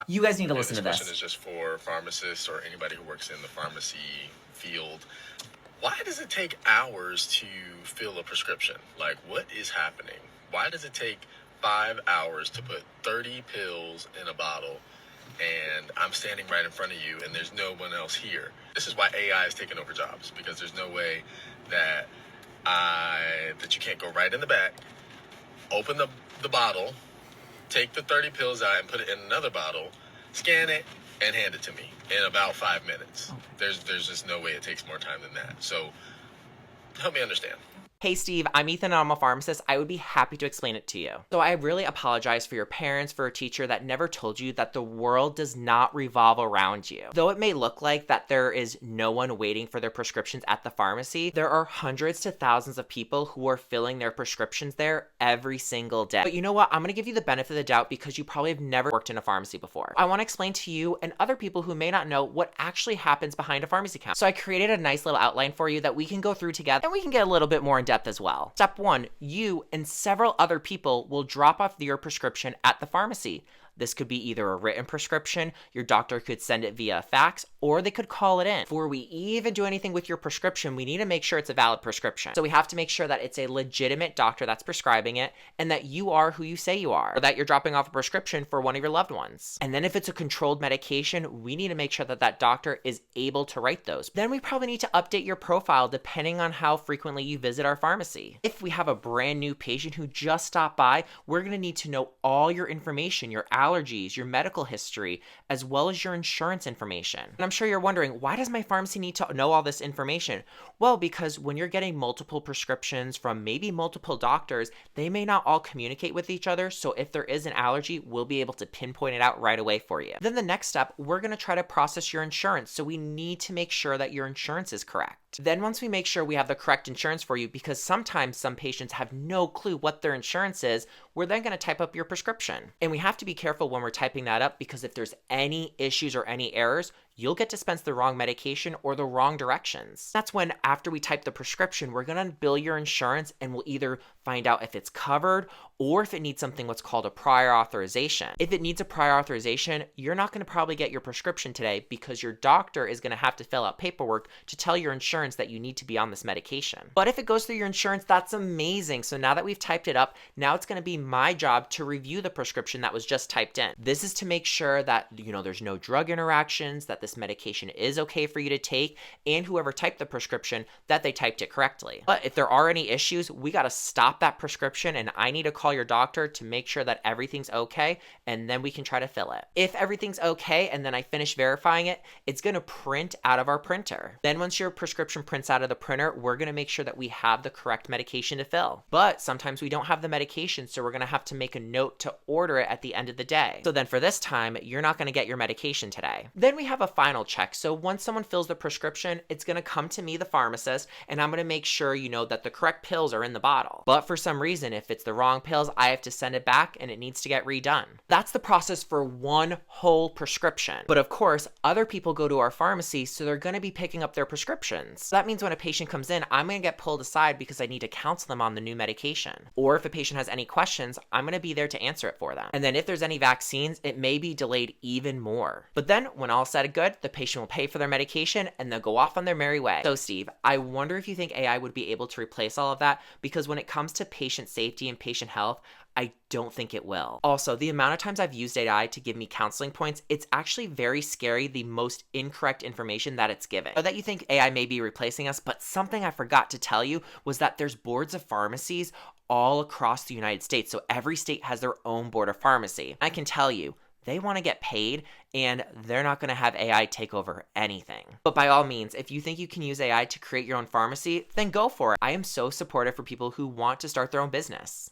You guys need to listen This to question this. is just for pharmacists or anybody who works in the pharmacy field. Why does it take hours to fill a prescription? Like, what is happening? Why does it take 5 hours to put 30 pills in a bottle and I'm standing right in front of you and there's no one else here? This is why AI is taking over jobs, because there's no way that that you can't go right in the back, open the bottle, take the 30 pills out and put it in another bottle, scan it, and hand it to me in about 5 minutes. There's just no way it takes more time than that. So help me understand. Hey Steve, I'm Ethan and I'm a pharmacist. I would be happy to explain it to you. So I really apologize for your parents, for a teacher that never told you that the world does not revolve around you. Though it may look like that there is no one waiting for their prescriptions at the pharmacy, there are hundreds to thousands of people who are filling their prescriptions there every single day. But you know what? I'm gonna give you the benefit of the doubt because you probably have never worked in a pharmacy before. I wanna explain to you and other people who may not know what actually happens behind a pharmacy counter. So I created a nice little outline for you that we can go through together and we can get a little bit more in depth as well. Step 1, you and several other people will drop off your prescription at the pharmacy. This could be either a written prescription, your doctor could send it via fax, or they could call it in. Before we even do anything with your prescription, we need to make sure it's a valid prescription. So we have to make sure that it's a legitimate doctor that's prescribing it, and that you are who you say you are, or that you're dropping off a prescription for one of your loved ones. And then if it's a controlled medication, we need to make sure that that doctor is able to write those. Then we probably need to update your profile depending on how frequently you visit our pharmacy. If we have a brand new patient who just stopped by, we're gonna need to know all your information, your allergies, your medical history, as well as your insurance information. And I'm sure you're wondering, why does my pharmacy need to know all this information? Well, because when you're getting multiple prescriptions from maybe multiple doctors, they may not all communicate with each other, so if there is an allergy, we'll be able to pinpoint it out right away for you. Then the next step, we're gonna try to process your insurance, so we need to make sure that your insurance is correct. Then once we make sure we have the correct insurance for you, because sometimes some patients have no clue what their insurance is, we're then going to type up your prescription. And we have to be careful when we're typing that up, because if there's any issues or any errors, you'll get dispensed the wrong medication or the wrong directions. That's when, after we type the prescription, we're going to bill your insurance and we'll either find out if it's covered or if it needs something what's called a prior authorization. If it needs a prior authorization, you're not going to probably get your prescription today, because your doctor is going to have to fill out paperwork to tell your insurance that you need to be on this medication. But if it goes through your insurance, that's amazing. So now that we've typed it up, now it's going to be my job to review the prescription that was just typed in. This is to make sure that, there's no drug interactions, that this medication is okay for you to take, and whoever typed the prescription, that they typed it correctly. But if there are any issues, we got to stop that prescription and I need to call your doctor to make sure that everything's okay, and then we can try to fill it. If everything's okay and then I finish verifying it, it's going to print out of our printer. Then once your prescription prints out of the printer, we're going to make sure that we have the correct medication to fill. But sometimes we don't have the medication, so we're going to have to make a note to order it at the end of the day. So then for this time, you're not going to get your medication today. Then we have a final check. So once someone fills the prescription, it's going to come to me, the pharmacist, and I'm going to make sure that the correct pills are in the bottle. But for some reason, if it's the wrong pills, I have to send it back and it needs to get redone. That's the process for one whole prescription. But of course, other people go to our pharmacy, so they're going to be picking up their prescriptions. So that means when a patient comes in, I'm going to get pulled aside because I need to counsel them on the new medication. Or if a patient has any questions, I'm going to be there to answer it for them. And then if there's any vaccines, it may be delayed even more. But then when all said and good, the patient will pay for their medication and they'll go off on their merry way. So Steve, I wonder if you think AI would be able to replace all of that, because when it comes to patient safety and patient health, I don't think it will. Also, the amount of times I've used AI to give me counseling points, it's actually very scary, the most incorrect information that it's giving. I know that you think AI may be replacing us, but something I forgot to tell you was that there's boards of pharmacies all across the United States. So every state has their own board of pharmacy. I can tell you, they want to get paid, and they're not going to have AI take over anything. But by all means, if you think you can use AI to create your own pharmacy, then go for it. I am so supportive for people who want to start their own business.